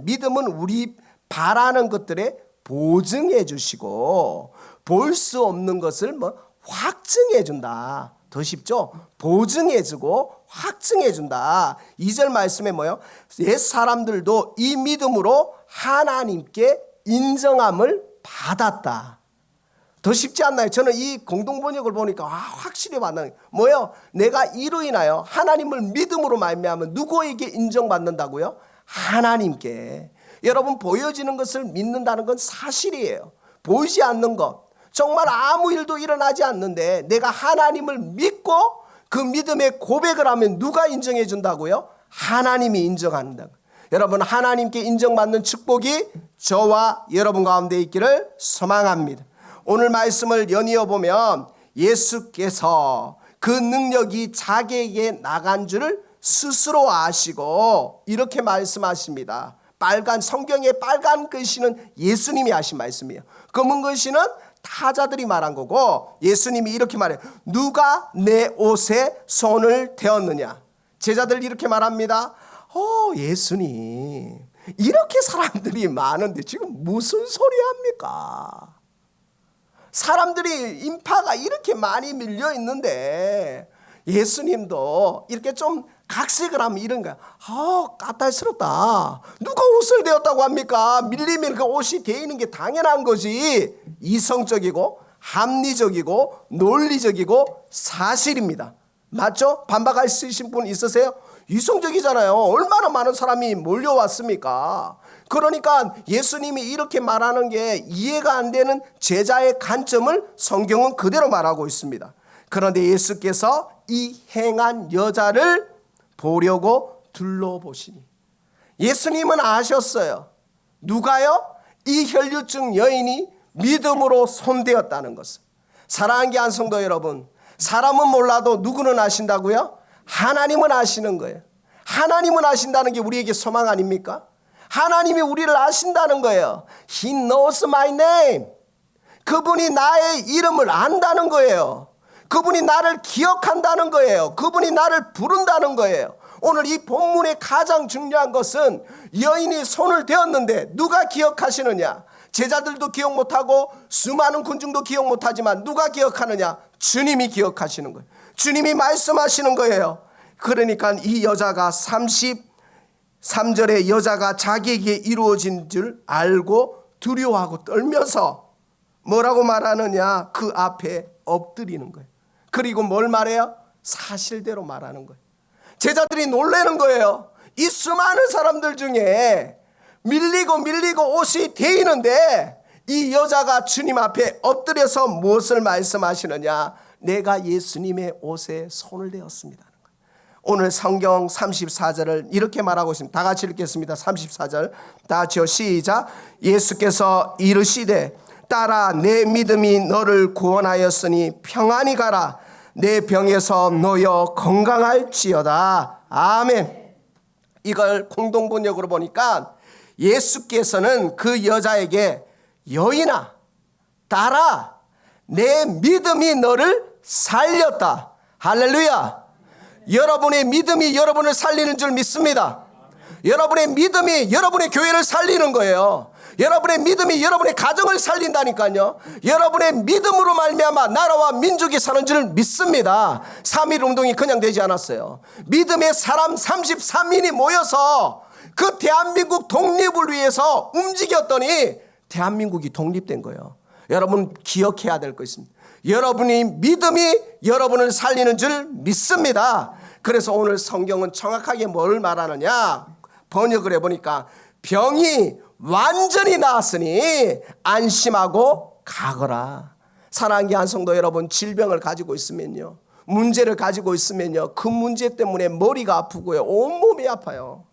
믿음은 우리 바라는 것들에 보증해 주시고 볼 수 없는 것을 확증해 준다. 더 쉽죠? 보증해 주고 확증해 준다. 2절 말씀에 뭐요? 옛 사람들도 이 믿음으로 하나님께 인정함을 받았다. 더 쉽지 않나요? 저는 이 공동번역을 보니까 확실히 만나는 뭐요? 내가 이로 인하여 하나님을 믿음으로 말미암아 누구에게 인정받는다고요? 하나님께. 여러분, 보여지는 것을 믿는다는 건 사실이에요. 보이지 않는 것, 정말 아무 일도 일어나지 않는데 내가 하나님을 믿고 그 믿음의 고백을 하면 누가 인정해 준다고요? 하나님이 인정한다. 여러분, 하나님께 인정받는 축복이 저와 여러분 가운데 있기를 소망합니다. 오늘 말씀을 연이어 보면 예수께서 그 능력이 자기에게 나간 줄을 스스로 아시고 이렇게 말씀하십니다. 빨간 성경의 빨간 글씨는 예수님이 하신 말씀이에요. 검은 글씨는 타자들이 말한 거고 예수님이 이렇게 말해요. 누가 내 옷에 손을 대었느냐. 제자들 이렇게 말합니다. 예수님, 이렇게 사람들이 많은데 지금 무슨 소리 합니까? 사람들이 인파가 이렇게 많이 밀려 있는데 예수님도 이렇게 좀 각색을 하면 이런 거야. 까탈스럽다. 누가 옷을 대었다고 합니까? 밀리면 그 옷이 대이는 게 당연한 거지. 이성적이고 합리적이고 논리적이고 사실입니다. 맞죠? 반박할 수 있으신 분 있으세요? 이성적이잖아요. 얼마나 많은 사람이 몰려왔습니까? 그러니까 예수님이 이렇게 말하는 게 이해가 안 되는 제자의 관점을 성경은 그대로 말하고 있습니다. 그런데 예수께서 이 행한 여자를 보려고 둘러보시니 예수님은 아셨어요. 누가요? 이 혈류증 여인이 믿음으로 손대었다는 것을. 사랑하는 귀한 성도 여러분, 사람은 몰라도 누구는 아신다고요? 하나님은 아시는 거예요. 하나님은 아신다는 게 우리에게 소망 아닙니까? 하나님이 우리를 아신다는 거예요. He knows my name. 그분이 나의 이름을 안다는 거예요. 그분이 나를 기억한다는 거예요. 그분이 나를 부른다는 거예요. 오늘 이 본문의 가장 중요한 것은 여인이 손을 대었는데 누가 기억하시느냐? 제자들도 기억 못하고 수많은 군중도 기억 못하지만 누가 기억하느냐? 주님이 기억하시는 거예요. 주님이 말씀하시는 거예요. 그러니까 이 여자가 33절에 여자가 자기에게 이루어진 줄 알고 두려워하고 떨면서 뭐라고 말하느냐? 그 앞에 엎드리는 거예요. 그리고 뭘 말해요? 사실대로 말하는 거예요. 제자들이 놀라는 거예요. 이 수많은 사람들 중에 밀리고 옷이 데이는데 이 여자가 주님 앞에 엎드려서 무엇을 말씀하시느냐? 내가 예수님의 옷에 손을 대었습니다. 오늘 성경 34절을 이렇게 말하고 있습니다. 다 같이 읽겠습니다. 34절 다 같이요. 시작. 예수께서 이르시되 딸아, 내 믿음이 너를 구원하였으니 평안히 가라. 내 병에서 놓여 건강할지어다. 아멘. 이걸 공동번역으로 보니까 예수께서는 그 여자에게 여인아, 딸아, 내 믿음이 너를 살렸다. 할렐루야. 여러분의 믿음이 여러분을 살리는 줄 믿습니다. 여러분의 믿음이 여러분의 교회를 살리는 거예요. 여러분의 믿음이 여러분의 가정을 살린다니까요. 여러분의 믿음으로 말미암아 나라와 민족이 사는 줄 믿습니다. 3.1 운동이 그냥 되지 않았어요. 믿음의 사람 33인이 모여서 그 대한민국 독립을 위해서 움직였더니 대한민국이 독립된 거예요. 여러분 기억해야 될 거 있습니다. 여러분의 믿음이 여러분을 살리는 줄 믿습니다. 그래서 오늘 성경은 정확하게 뭘 말하느냐? 번역을 해보니까 병이 완전히 나았으니 안심하고 가거라. 사랑하는 귀한 성도 여러분, 질병을 가지고 있으면요, 문제를 가지고 있으면요, 그 문제 때문에 머리가 아프고요, 온몸이 아파요.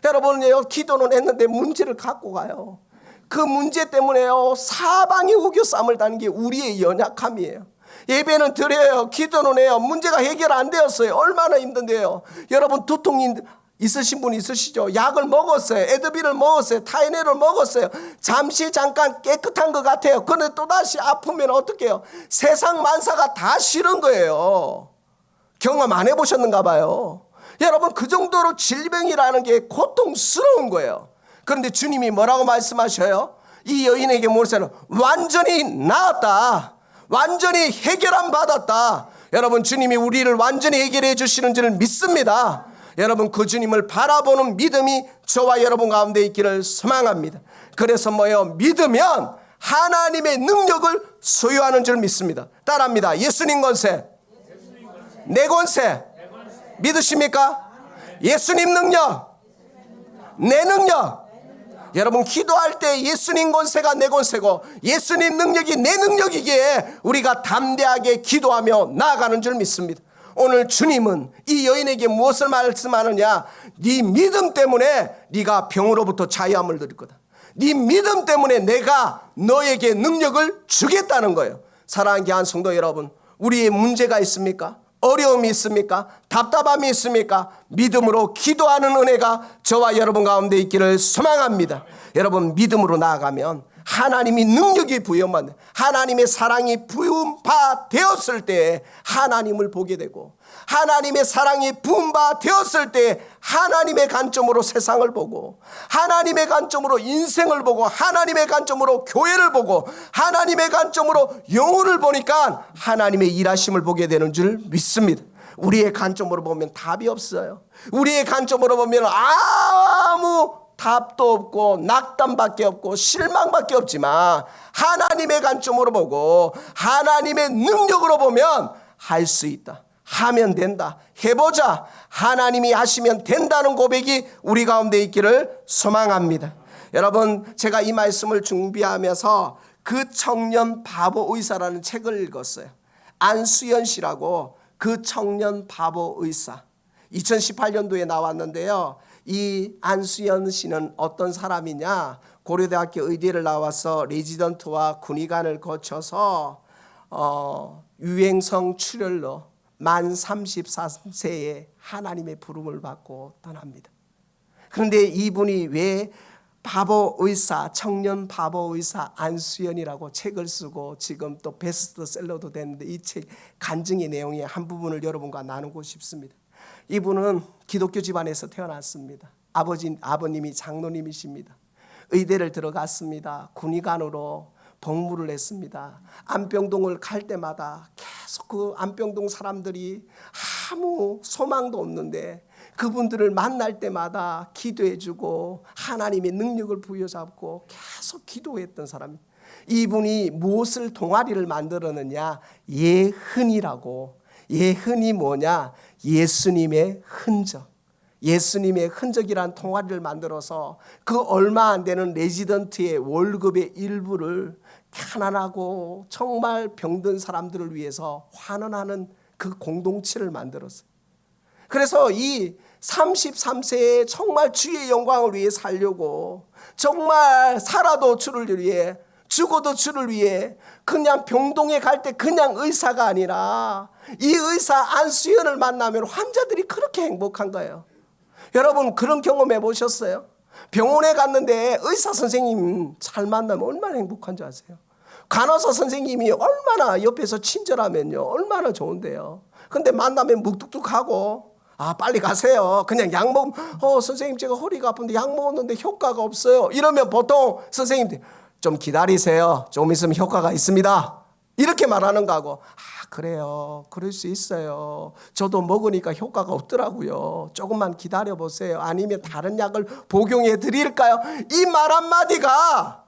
여러분요, 기도는 했는데 문제를 갖고 가요. 그 문제 때문에요, 사방이 우겨 싸움을 다는 게 우리의 연약함이에요. 예배는 드려요, 기도는 해요, 문제가 해결 안 되었어요. 얼마나 힘든데요. 여러분 두통이 있으신 분 있으시죠? 약을 먹었어요. 에드빌을 먹었어요. 타이레놀을 먹었어요. 잠깐 깨끗한 것 같아요. 그런데 또다시 아프면 어떻게 해요? 세상 만사가 다 싫은 거예요. 경험 안 해보셨는가 봐요. 여러분, 그 정도로 질병이라는 게 고통스러운 거예요. 그런데 주님이 뭐라고 말씀하셔요? 이 여인에게 모세는 완전히 나았다. 완전히 해결함 받았다. 여러분, 주님이 우리를 완전히 해결해 주시는 줄 믿습니다. 여러분, 그 주님을 바라보는 믿음이 저와 여러분 가운데 있기를 소망합니다. 그래서 뭐예요? 믿으면 하나님의 능력을 소유하는 줄 믿습니다. 따라합니다. 예수님 권세, 내 권세 믿으십니까? 예수님 능력, 내 능력. 여러분, 기도할 때 예수님 권세가 내 권세고 예수님 능력이 내 능력이기에 우리가 담대하게 기도하며 나아가는 줄 믿습니다. 오늘 주님은 이 여인에게 무엇을 말씀하느냐? 네 믿음 때문에 네가 병으로부터 자유함을 누릴 거다. 네 믿음 때문에 내가 너에게 능력을 주겠다는 거예요. 사랑하는 귀한 성도 여러분, 우리의 문제가 있습니까? 어려움이 있습니까? 답답함이 있습니까? 믿음으로 기도하는 은혜가 저와 여러분 가운데 있기를 소망합니다. 여러분, 믿음으로 나아가면 하나님이 능력이 부여만, 하나님의 사랑이 부음바 되었을 때 하나님을 보게 되고, 하나님의 사랑이 부음바 되었을 때 하나님의 관점으로 세상을 보고, 하나님의 관점으로 인생을 보고, 하나님의 관점으로 교회를 보고, 하나님의 관점으로 영혼을 보니까 하나님의 일하심을 보게 되는 줄 믿습니다. 우리의 관점으로 보면 답이 없어요. 우리의 관점으로 보면 아무 답도 없고 낙담밖에 없고 실망밖에 없지만, 하나님의 관점으로 보고 하나님의 능력으로 보면 할 수 있다, 하면 된다, 해보자, 하나님이 하시면 된다는 고백이 우리 가운데 있기를 소망합니다. 여러분, 제가 이 말씀을 준비하면서 그 청년 바보 의사라는 책을 읽었어요. 안수연 씨라고, 그 청년 바보 의사, 2018년도에 나왔는데요. 이 안수연 씨는 어떤 사람이냐? 고려대학교 의대를 나와서 레지던트와 군의관을 거쳐서 유행성 출혈로 만 34세에 하나님의 부름을 받고 떠납니다. 그런데 이분이 왜 바보 의사, 청년 바보 의사 안수연이라고 책을 쓰고 지금 또 베스트셀러도 됐는데, 이 책 간증의 내용의 한 부분을 여러분과 나누고 싶습니다. 이분은 기독교 집안에서 태어났습니다. 아버님이 장로님이십니다. 의대를 들어갔습니다. 군의관으로 복무를 했습니다. 안병동을 갈 때마다 계속 그 안병동 사람들이 아무 소망도 없는데 그분들을 만날 때마다 기도해주고 하나님의 능력을 부여잡고 계속 기도했던 사람입니다. 이분이 무엇을 동아리를 만들었느냐? 예흔이라고. 예흔이 뭐냐? 예수님의 흔적. 예수님의 흔적이란 동아리를 만들어서 그 얼마 안 되는 레지던트의 월급의 일부를 가난하고 정말 병든 사람들을 위해서 환원하는 그 공동체를 만들었어요. 그래서 이 33세에 정말 주의 영광을 위해 살려고, 정말 살아도 주를 위해, 죽어도 주를 위해, 그냥 병동에 갈 때 그냥 의사가 아니라 이 의사 안수연을 만나면 환자들이 그렇게 행복한 거예요. 여러분, 그런 경험 해보셨어요? 병원에 갔는데 의사 선생님 잘 만나면 얼마나 행복한지 아세요? 간호사 선생님이 얼마나 옆에서 친절하면요, 얼마나 좋은데요. 근데 만나면 묵뚝뚝하고, 빨리 가세요, 그냥 약 먹으면, 선생님 제가 허리가 아픈데 약 먹었는데 효과가 없어요, 이러면 보통 선생님들 좀 기다리세요, 좀 있으면 효과가 있습니다, 이렇게 말하는 거하고, 그래요, 그럴 수 있어요, 저도 먹으니까 효과가 없더라고요, 조금만 기다려보세요, 아니면 다른 약을 복용해 드릴까요? 이 말 한마디가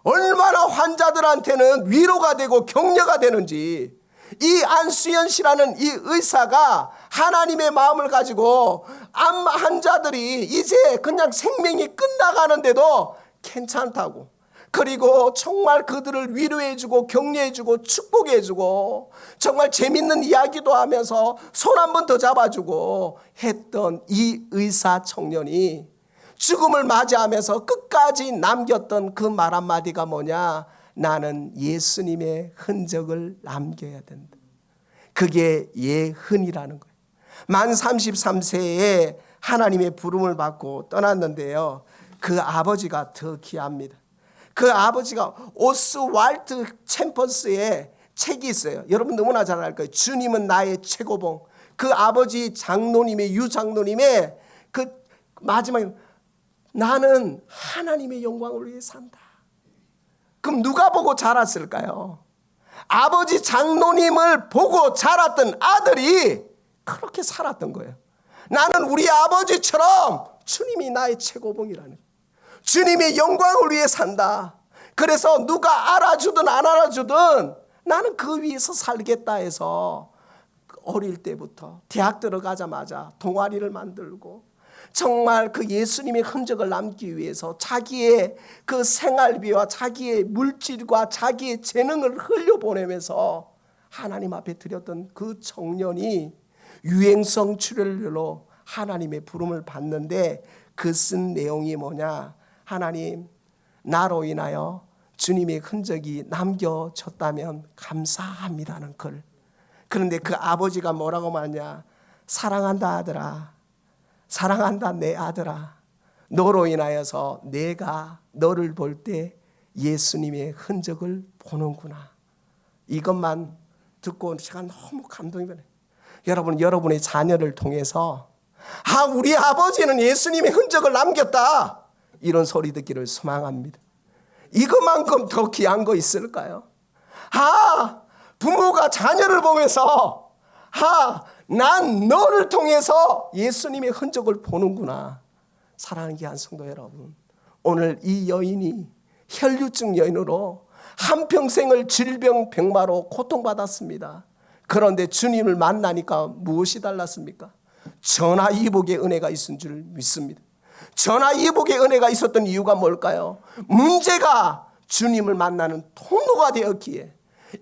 얼마나 환자들한테는 위로가 되고 격려가 되는지. 이 안수연 씨라는 이 의사가 하나님의 마음을 가지고 암 환자들이 이제 그냥 생명이 끝나가는데도 괜찮다고, 그리고 정말 그들을 위로해주고 격려해주고 축복해주고 정말 재밌는 이야기도 하면서 손 한 번 더 잡아주고 했던 이 의사 청년이 죽음을 맞이하면서 끝까지 남겼던 그 말 한마디가 뭐냐? 나는 예수님의 흔적을 남겨야 된다. 그게 예흔이라는 거예요. 만 33세에 하나님의 부름을 받고 떠났는데요. 그 아버지가 더 귀합니다. 그 아버지가 오스왈트 챔버스의 책이 있어요. 여러분 너무나 잘 알 거예요. 주님은 나의 최고봉. 그 아버지 장로님의 유장로님의 그 마지막에 나는 하나님의 영광을 위해 산다. 그럼 누가 보고 자랐을까요? 아버지 장로님을 보고 자랐던 아들이 그렇게 살았던 거예요. 나는 우리 아버지처럼 주님이 나의 최고봉이라는 거예요. 주님의 영광을 위해 산다. 그래서 누가 알아주든 안 알아주든 나는 그 위에서 살겠다 해서 어릴 때부터 대학 들어가자마자 동아리를 만들고 정말 그 예수님의 흔적을 남기 위해서 자기의 그 생활비와 자기의 물질과 자기의 재능을 흘려보내면서 하나님 앞에 드렸던 그 청년이 유행성 출연료로 하나님의 부름을 받는데 그 쓴 내용이 뭐냐? 하나님, 나로 인하여 주님의 흔적이 남겨졌다면 감사합니다는 글. 그런데 그 아버지가 뭐라고 말하냐? 사랑한다 아들아, 사랑한다 내 아들아, 너로 인하여서 내가 너를 볼 때 예수님의 흔적을 보는구나. 이것만 듣고 제가 너무 감동이 되네요. 여러분, 여러분의 자녀를 통해서 우리 아버지는 예수님의 흔적을 남겼다, 이런 소리 듣기를 소망합니다. 이것만큼 더 귀한 거 있을까요? 부모가 자녀를 보면서 난 너를 통해서 예수님의 흔적을 보는구나. 사랑하는 귀한 성도 여러분, 오늘 이 여인이 혈류증 여인으로 한평생을 질병병마로 고통받았습니다. 그런데 주님을 만나니까 무엇이 달랐습니까? 전화위복의 은혜가 있은 줄 믿습니다. 전화위복의 은혜가 있었던 이유가 뭘까요? 문제가 주님을 만나는 통로가 되었기에.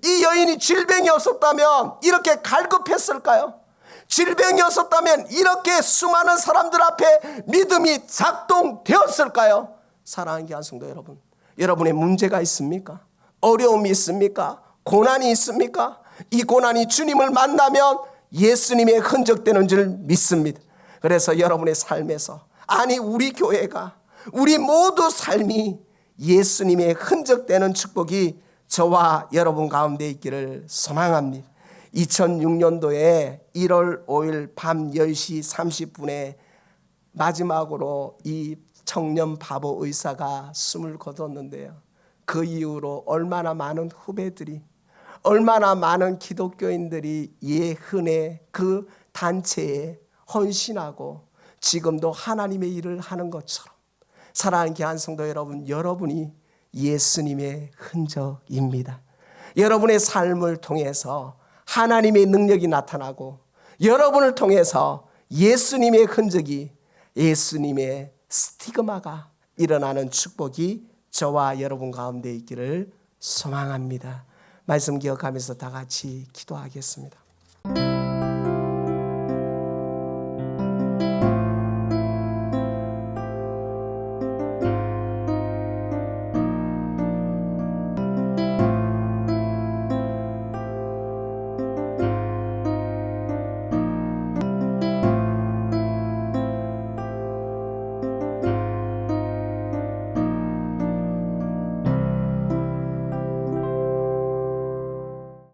이 여인이 질병이 없었다면 이렇게 갈급했을까요? 질병이 없었다면 이렇게 수많은 사람들 앞에 믿음이 작동되었을까요? 사랑하는 귀한 성도 여러분, 여러분의 문제가 있습니까? 어려움이 있습니까? 고난이 있습니까? 이 고난이 주님을 만나면 예수님의 흔적되는 줄 믿습니다. 그래서 여러분의 삶에서, 아니 우리 교회가, 우리 모두 삶이 예수님의 흔적되는 축복이 저와 여러분 가운데 있기를 소망합니다. 2006년도에 1월 5일 밤 10시 30분에 마지막으로 이 청년 바보 의사가 숨을 거뒀는데요. 그 이후로 얼마나 많은 후배들이, 얼마나 많은 기독교인들이 예흔의 그 단체에 헌신하고 지금도 하나님의 일을 하는 것처럼, 사랑하는 귀한 성도 여러분, 여러분이 예수님의 흔적입니다. 여러분의 삶을 통해서 하나님의 능력이 나타나고 여러분을 통해서 예수님의 흔적이, 예수님의 스티그마가 일어나는 축복이 저와 여러분 가운데 있기를 소망합니다. 말씀 기억하면서 다 같이 기도하겠습니다.